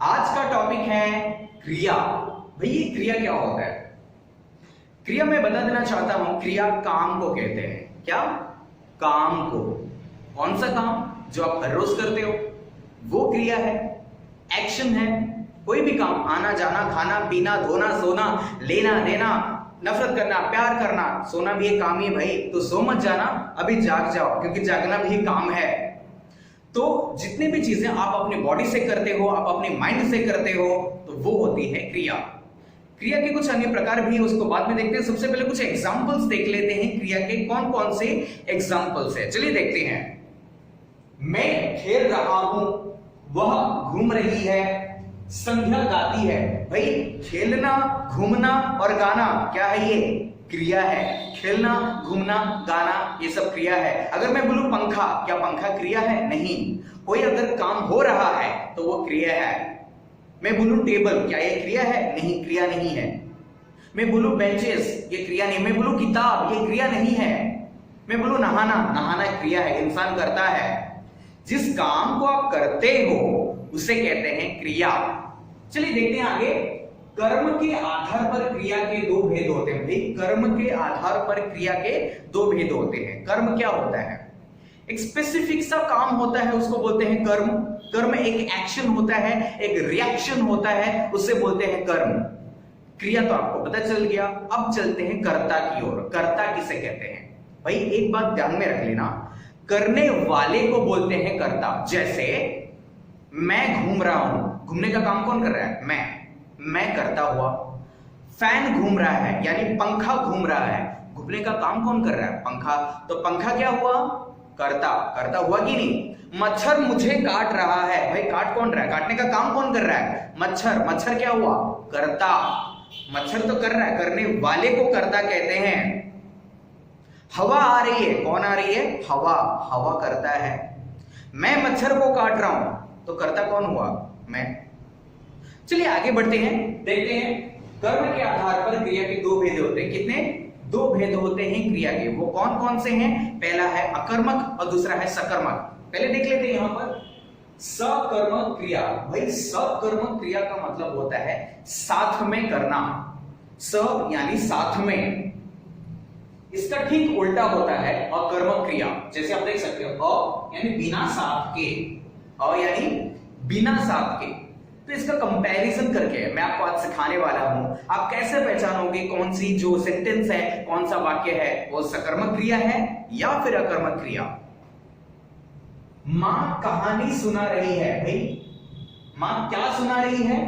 आज का टॉपिक है क्रिया। भाई ये क्रिया क्या होता है? क्रिया मैं बता देना चाहता हूं, क्रिया काम को कहते हैं। क्या? काम को। कौन सा काम? जो आप हर रोज करते हो वो क्रिया है, एक्शन है। कोई भी काम, आना जाना, खाना पीना, धोना सोना, लेना देना, नफरत करना, प्यार करना, सोना भी एक काम ही है भाई। तो सो मत जाना, अभी जाग जाओ, क्योंकि जागना भी काम है। तो जितनी भी चीजें आप अपनी बॉडी से करते हो, आप अपने माइंड से करते हो, तो वो होती है क्रिया। क्रिया के कुछ अन्य प्रकार भी है, उसको बाद में देखते हैं। सबसे पहले कुछ एग्जांपल्स देख लेते हैं क्रिया के। कौन कौन से एग्जांपल्स है, चलिए देखते हैं। मैं खेल रहा हूं, वह घूम रही है, संध्या गाती है। भाई खेलना, घूमना और गाना क्या है? ये क्रिया है। खेलना, घूमना, गाना ये सब क्रिया है। अगर मैं बोलूं पंखा, क्या पंखा क्रिया है? नहीं। कोई अगर काम हो रहा है तो वो क्रिया है। मैं बोलूं टेबल, क्या ये क्रिया है? नहीं, क्रिया नहीं है। मैं बोलूं बेंचेस, ये क्रिया नहीं। मैं बोलूं किताब, ये क्रिया नहीं है। मैं बोलूं नहाना, नहाना क्रिया है, इंसान करता है। जिस काम को आप करते हो उसे कहते हैं क्रिया। चलिए देखते हैं आगे। कर्म के आधार पर क्रिया के दो भेद होते हैं। भाई कर्म के आधार पर क्रिया के दो भेद होते हैं। कर्म क्या होता है? एक स्पेसिफिक सा काम होता है, उसको बोलते हैं कर्म। कर्म एक एक्शन होता है, एक रिएक्शन होता है, उससे बोलते हैं कर्म। क्रिया तो आपको पता चल गया। अब चलते हैं कर्ता की ओर। कर्ता किसे कहते हैं? भाई एक बात ध्यान में रख लेना, करने वाले को बोलते हैं कर्ता। जैसे मैं घूम रहा हूं, घूमने का काम कौन कर रहा है? मैं करता हुआ। फैन घूम रहा है, यानी पंखा घूम रहा है, घूमने का काम कौन कर रहा है? पंखा। तो पंखा क्या हुआ? कर्ता। कर्ता हुआ कि नहीं? मच्छर मुझे काट रहा है, भाई काट कौन रहा है? काटने का काम कौन कर रहा है? मच्छर। मच्छर क्या हुआ? कर्ता। मच्छर तो कर रहा है, करने वाले को कर्ता कहते हैं। हवा आ रही है, कौन आ रही है? हवा। हवा करता है। मैं मच्छर को काट रहा हूं, तो कर्ता कौन हुआ? मैं। चलिए आगे बढ़ते हैं, देखते हैं। कर्म के आधार पर क्रिया के दो भेद होते हैं। कितने? दो भेद होते हैं क्रिया के। वो कौन कौन से हैं? पहला है अकर्मक और दूसरा है सकर्मक। पहले देख लेते हैं यहां पर सकर्मक क्रिया। भाई सकर्मक क्रिया का मतलब होता है साथ में करना। स यानी साथ में। इसका ठीक उल्टा होता है अकर्मक क्रिया। जैसे आप देख सकते हो, अ यानी बिना साथ के, अ यानी बिना साथ के। तो इसका कंपैरिजन करके मैं आपको आज सिखाने वाला हूं। आप कैसे पहचानोगे कौन सी जो सेंटेंस है, कौन सा वाक्य है, वो सकर्मक क्रिया है या फिर अकर्मक क्रिया। मां कहानी सुना रही है। भाई मां क्या सुना रही है?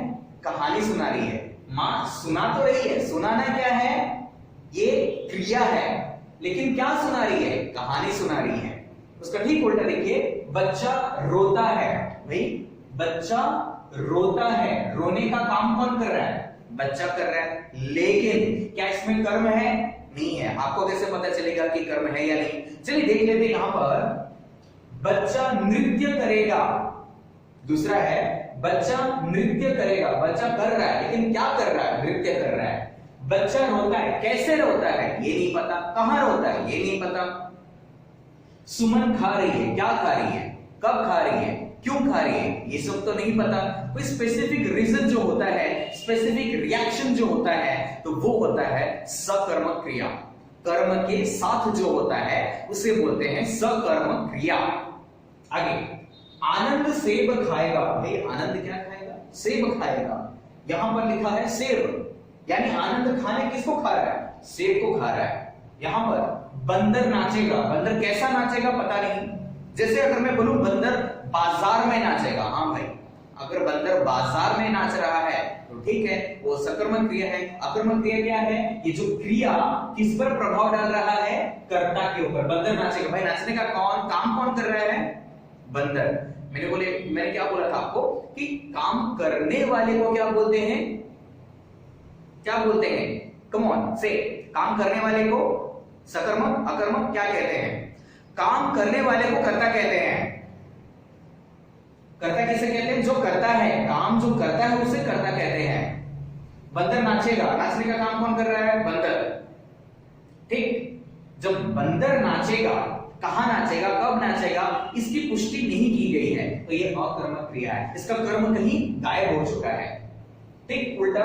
कहानी सुना रही है। मां सुना तो रही है, सुनाना क्या है? ये क्रिया है, लेकिन क्या सुना रही है? कहानी सुना रही है। उसका ठीक उल्टा देखिए, बच्चा रोता है। भाई बच्चा रोता है, रोने का काम कौन कर रहा है? बच्चा कर रहा है। लेकिन क्या इसमें कर्म है? नहीं है। आपको कैसे पता चलेगा कि कर्म है या नहीं? चलिए देख लेते हैं। यहां पर बच्चा नृत्य करेगा, दूसरा है बच्चा नृत्य करेगा। बच्चा कर रहा है, लेकिन क्या कर रहा है? नृत्य कर रहा है। बच्चा रोता है, कैसे रोता है? ये नहीं पता। कहां रोता है? ये नहीं पता। सुमन खा रही है, क्या खा रही है? कब खा रही है? क्यों खा रही है? ये सब तो नहीं पता। कोई स्पेसिफिक रीजन जो होता है, स्पेसिफिक रिएक्शन जो होता है, तो वो होता है सकर्मक क्रिया। कर्म के साथ जो होता है उसे बोलते हैं सकर्मक क्रिया। आगे, आनंद सेब खाएगा। भाई आनंद क्या खाएगा? सेब खाएगा। यहां पर लिखा है सेब, यानी आनंद खाने किसको खा रहा है? सेब को खा रहा है। यहां पर बंदर नाचेगा। बंदर कैसा नाचेगा? पता नहीं। जैसे अगर मैं बोलूं बंदर बाजार में नाचेगा, हाँ भाई, अगर बंदर बाजार में नाच रहा है तो ठीक है, वो सकर्मक क्रिया है। अकर्मक क्रिया क्या है? ये जो क्रिया किस पर प्रभाव डाल रहा है? कर्ता के ऊपर। बंदर नाचेगा, भाई नाचने का काम कौन कर रहा है? बंदर। मैंने क्या बोला था आपको कि काम करने वाले को क्या बोलते हैं? क्या बोलते हैं? कम ऑन से। काम करने वाले को सकर्मक, अकर्मक क्या कहते हैं? काम करने वाले को कर्ता कहते हैं। कर्ता किसे कहते हैं? जो करता है, काम जो करता है उसे कर्ता कहते हैं। बंदर नाचेगा, नाचने का काम कौन कर रहा है? बंदर। ठीक। जब बंदर नाचेगा कहां नाचेगा, कब नाचेगा, इसकी पुष्टि नहीं की गई है, तो ये अकर्मक क्रिया है, इसका कर्म कहीं गायब हो चुका है। ठीक उल्टा,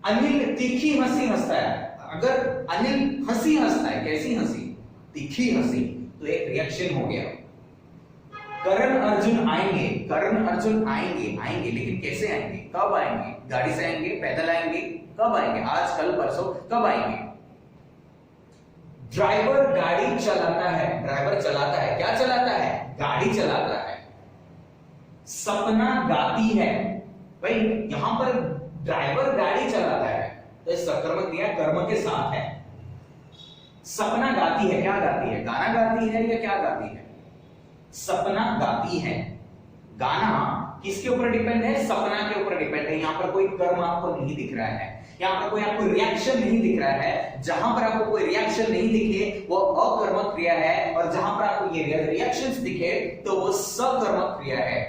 अनिल तीखी हंसी हंसता है, अगर अनिल हंसी हंसता है, कैसी हंसी, तीखी हंसी, तो एक रिएक्शन हो गया। करण अर्जुन आएंगे, करण अर्जुन आएंगे, आएंगे लेकिन कैसे आएंगे, कब आएंगे, गाड़ी से आएंगे, पैदल आएंगे, कब आएंगे, आज कल परसों, कब आएंगे। ड्राइवर गाड़ी चलाता है, ड्राइवर चलाता है, क्या चलाता है, गाड़ी चलाता है। सपना गाती है, भाई यहां पर ड्राइवर गाड़ी चलाता है, तो सकर्मक क्रिया कर्म के साथ है। सपना गाती है, क्या गाती है, गाना गाती है या क्या गाती है, सपना गाती है। गाना किसके ऊपर डिपेंड है, सपना के ऊपर डिपेंड है। यहां पर कोई कर्म आपको नहीं दिख रहा है, यहां पर कोई आपको रिएक्शन नहीं दिख रहा है। जहां पर आपको कोई रिएक्शन नहीं दिखे वो अकर्मक क्रिया है, और जहां पर आपको ये रिएक्शंस दिखे तो वो सकर्मक क्रिया है।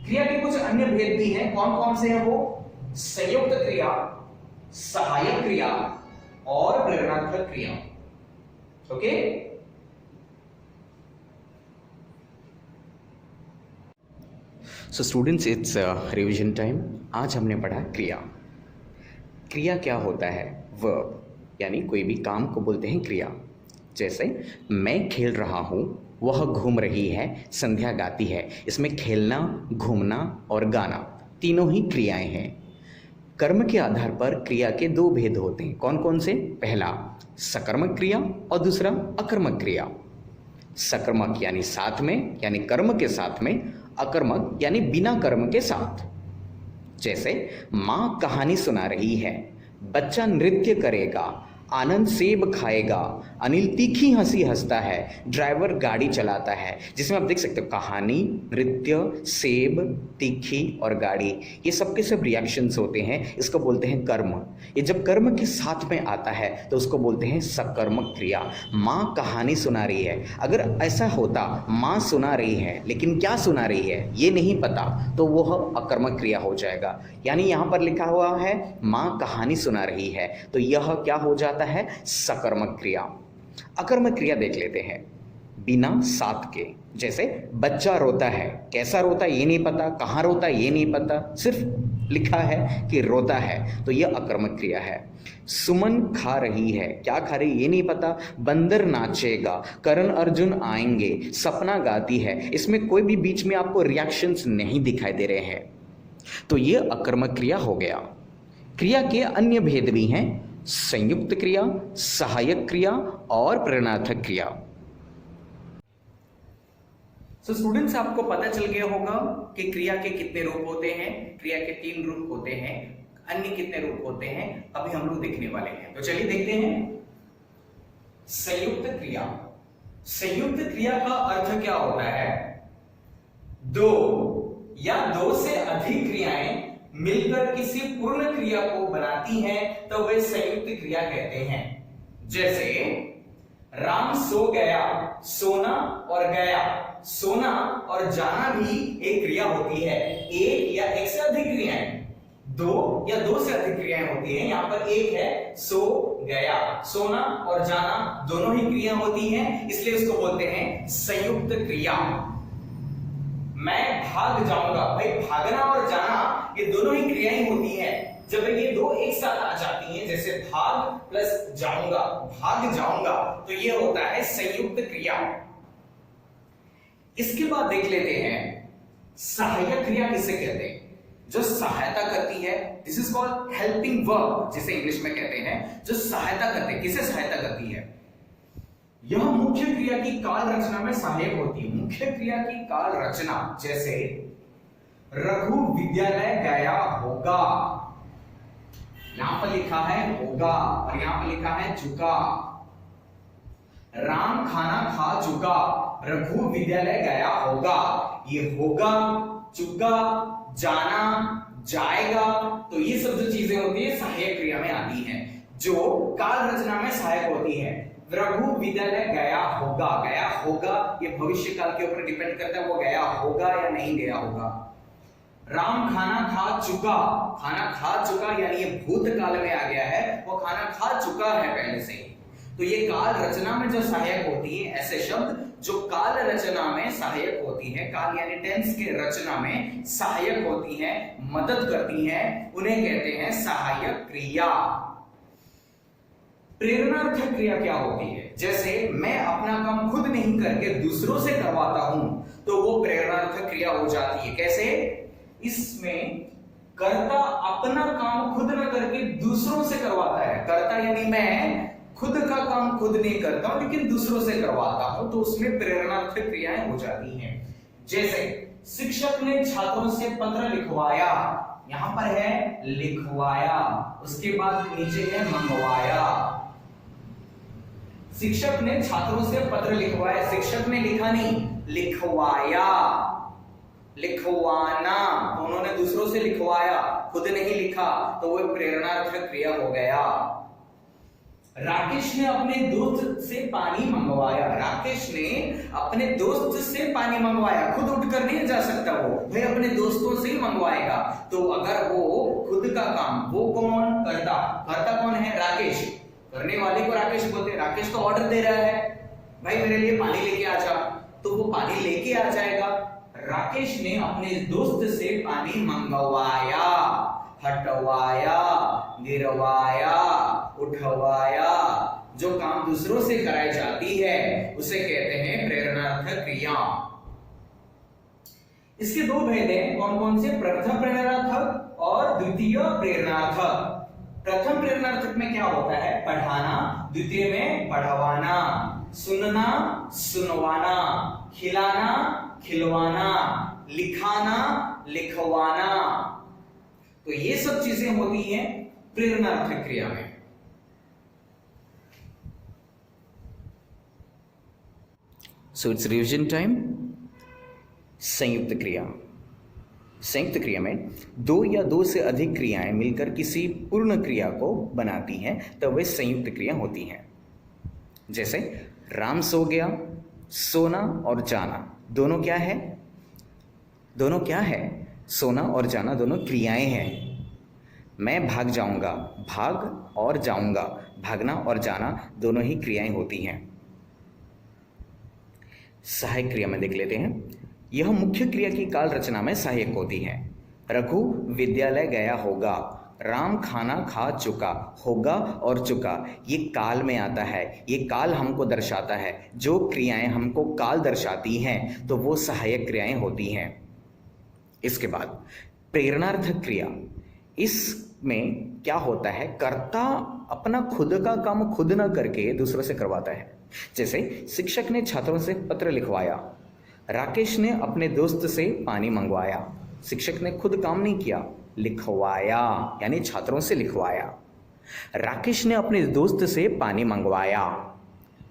क्रिया के कुछ अन्य भेद भी हैं, कौन कौन से हैं वो, संयुक्त क्रिया, सहायक क्रिया और प्रेरणात्मक क्रिया। Okay, so students, it's revision time. आज हमने पढ़ा क्रिया। क्रिया क्या होता है, वर्ब, यानी कोई भी काम को बोलते हैं क्रिया। जैसे मैं खेल रहा हूँ, वह घूम रही है, संध्या गाती है। इसमें खेलना, घूमना और गाना तीनों ही क्रियाएं हैं। कर्म के आधार पर क्रिया के दो भेद होते हैं, कौन कौन से, पहला सकर्मक क्रिया और दूसरा अकर्मक क्रिया। सकर्मक यानी साथ में, यानी कर्म के साथ में, अकर्मक यानी बिना कर्म के साथ। जैसे माँ कहानी सुना रही है, बच्चा नृत्य करेगा, आनंद सेब खाएगा, अनिल तीखी हंसी हंसता है, ड्राइवर गाड़ी चलाता है। जिसमें आप देख सकते हो कहानी, नृत्य, सेब, तीखी और गाड़ी, ये सब के सब रिएक्शंस होते हैं, इसको बोलते हैं कर्म। ये जब कर्म के साथ में आता है तो उसको बोलते हैं सकर्मक क्रिया। माँ कहानी सुना रही है, अगर ऐसा होता माँ सुना रही है लेकिन क्या सुना रही है ये नहीं पता, तो वह अकर्मक क्रिया हो जाएगा। यानी यहाँ पर लिखा हुआ है माँ कहानी सुना रही है, तो यह क्या हो जाता है, सकर्मक क्रिया। अकर्मक क्रिया देख लेते हैं, बिना साथ के। जैसे बच्चा रोता है, कैसा रोता है ये नहीं पता, कहाँ रोता है ये नहीं पता, सिर्फ लिखा है कि रोता है, तो यह अकर्मक क्रिया है। सुमन खा रही है, क्या खा रही है ये नहीं पता, बंदर नाचेगा, करण अर्जुन आएंगे, सपना गाती है, इसमें कोई भी बीच में आपको रिएक्शंस नहीं दिखाई दे रहे हैं, तो यह अकर्मक क्रिया हो गया। क्रिया के अन्य भेद भी हैं, संयुक्त क्रिया, सहायक क्रिया और प्रेरणात्मक क्रिया। सो स्टूडेंट्स, आपको पता चल गया होगा कि क्रिया के कितने रूप होते हैं। क्रिया के 3 रूप होते हैं, अन्य कितने रूप होते हैं अभी हम लोग देखने वाले हैं। तो चलिए देखते हैं। संयुक्त क्रिया। संयुक्त क्रिया का अर्थ क्या होता है, दो या दो से अधिक क्रियाएं मिलकर किसी पूर्ण क्रिया को बनाती हैं तो वे संयुक्त क्रिया कहते हैं। जैसे राम सो गया, सोना और गया, सोना और जाना भी एक क्रिया होती है। एक या एक से अधिक क्रियाएं, दो या दो से अधिक क्रियाएं होती हैं। यहां पर एक है सो गया, सोना और जाना दोनों ही क्रिया होती हैं, इसलिए उसको बोलते हैं संयुक्त क्रिया। मैं भाग जाऊंगा, भाई भागना और जाना ये दोनों ही क्रियाएं होती हैं। जब ये दो एक साथ आ जाती हैं, जैसे भाग प्लस जाऊंगा, भाग जाऊंगा, तो ये होता है संयुक्त क्रिया। इसके बाद देख लेते हैं सहायक क्रिया किसे कहते हैं, जो सहायता करती है। This is called helping verb, जिसे इंग्लिश में कहते हैं, जो सहायता करते हैं। किसे सहायता करती है, यह मुख्य क्रिया की काल रचना में सहायक होती है। मुख्य क्रिया की काल रचना, जैसे रघु विद्यालय गया होगा, यहां पर लिखा है होगा और यहां पर लिखा है चुका। राम खाना खा चुका, रघु विद्यालय गया होगा, ये होगा, चुका, जाना, जाएगा, तो ये सब जो चीजें होती है सहायक क्रिया में आती हैं, जो काल रचना में सहायक होती है। रघु विद्यालय गया होगा, गया होगा ये भविष्य काल के ऊपर डिपेंड करता है, वो गया होगा या नहीं गया होगा। राम खाना खा चुका, खाना खा चुका यानी ये भूतकाल में आ गया है, वो खाना खा चुका है पहले से ही, तो ये काल रचना में जो सहायक होती है, ऐसे शब्द जो काल रचना में सहायक होती है, काल यानी टेंस के रचना में सहायक होती है, मदद करती है, उन्हें कहते हैं सहायक क्रिया। प्रेरणार्थक क्रिया क्या होती है? जैसे मैं अपना काम खुद नहीं करके दूसरों से करवाता हूं, तो वो प्रेरणार्थक क्रिया हो जाती है। कैसे? इसमें कर्ता अपना काम खुद न करके दूसरों से करवाता है। कर्ता यानी मैं खुद का काम खुद नहीं करता हूं लेकिन दूसरों से करवाता हूं, तो उसमें प्रेरणार्थक क्रियाएं हो जाती हैं। जैसे शिक्षक ने छात्रों से पत्र लिखवाया, यहां पर है लिखवाया, उसके बाद नीचे है मंगवाया। शिक्षक ने छात्रों से पत्र लिखवाया, शिक्षक ने लिखा नहीं, लिखवाया। लिखवाना तो उन्होंने दूसरों से लिखवाया, खुद नहीं लिखा, तो वह प्रेरणार्थक क्रिया हो गया। राकेश ने अपने दोस्त से पानी मंगवाया, राकेश ने अपने दोस्त से पानी मंगवाया, खुद उठकर नहीं जा सकता, वो भाई अपने दोस्तों से ही मंगवाएगा। तो अगर वो खुद का काम, वो कौन? करता। करता कौन है? राकेश। करने वाले को राकेश बोलते हैं। राकेश तो ऑर्डर दे रहा है, भाई मेरे लिए पानी लेके आ जा, तो वो पानी लेके आ जाएगा। राकेश ने अपने दोस्त से पानी मंगवाया, हटवाया, गिरवाया, उठवाया। जो काम दूसरों से कराई जाती है उसे कहते हैं प्रेरणार्थक क्रिया। इसके दो भेद हैं, कौन कौन से? प्रथम प्रेरणार्थक और द्वितीय प्रेरणार्थक। प्रथम प्रेरणार्थक में क्या होता है? पढ़ाना, द्वितीय में पढ़वाना, सुनना, सुनवाना, खिलाना, खिलवाना, लिखाना, लिखवाना। तो ये सब चीजें होती हैं प्रेरणार्थक क्रिया में। So it's revision time. संयुक्त क्रिया। संयुक्त क्रिया में दो या दो से अधिक क्रियाएं मिलकर किसी पूर्ण क्रिया को बनाती हैं, तो वे संयुक्त क्रिया होती हैं। जैसे राम सो गया, सोना और जाना दोनों क्या है? दोनों क्या है? सोना और जाना दोनों क्रियाएं हैं। मैं भाग जाऊंगा, भाग और जाऊंगा, भागना और जाना दोनों ही क्रियाएं होती हैं। सहायक क्रिया में देख लेते हैं। यह मुख्य क्रिया की काल रचना में सहायक होती है। रघु विद्यालय गया होगा, राम खाना खा चुका, होगा और चुका, ये काल में आता है। ये काल हमको दर्शाता है। जो क्रियाएं हमको काल दर्शाती हैं तो वो सहायक क्रियाएं होती हैं। इसके बाद प्रेरणार्थक क्रिया। इसमें क्या होता है? कर्ता अपना खुद का काम खुद ना करके दूसरों से करवाता है। जैसे शिक्षक ने छात्रों से पत्र लिखवाया, राकेश ने अपने दोस्त से पानी मंगवाया। शिक्षक ने खुद काम नहीं किया, लिखवाया यानी छात्रों से लिखवाया। राकेश ने अपने दोस्त से पानी मंगवाया,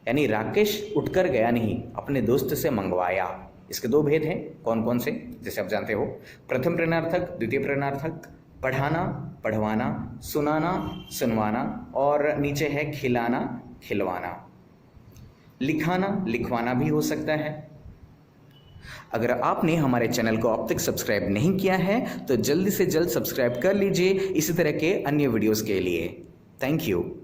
यानी राकेश उठकर गया नहीं, अपने दोस्त से मंगवाया। इसके दो भेद हैं, कौन कौन से? जैसे आप जानते हो, प्रथम प्रेरणार्थक, द्वितीय प्रेरणार्थक। पढ़ाना, पढ़वाना, सुनाना, सुनवाना, और नीचे है खिलाना, खिलवाना। लिखाना, लिखवाना भी हो सकता है। अगर आपने हमारे चैनल को अब तक सब्सक्राइब नहीं किया है तो जल्दी से जल्द सब्सक्राइब कर लीजिए इसी तरह के अन्य वीडियोस के लिए। Thank you.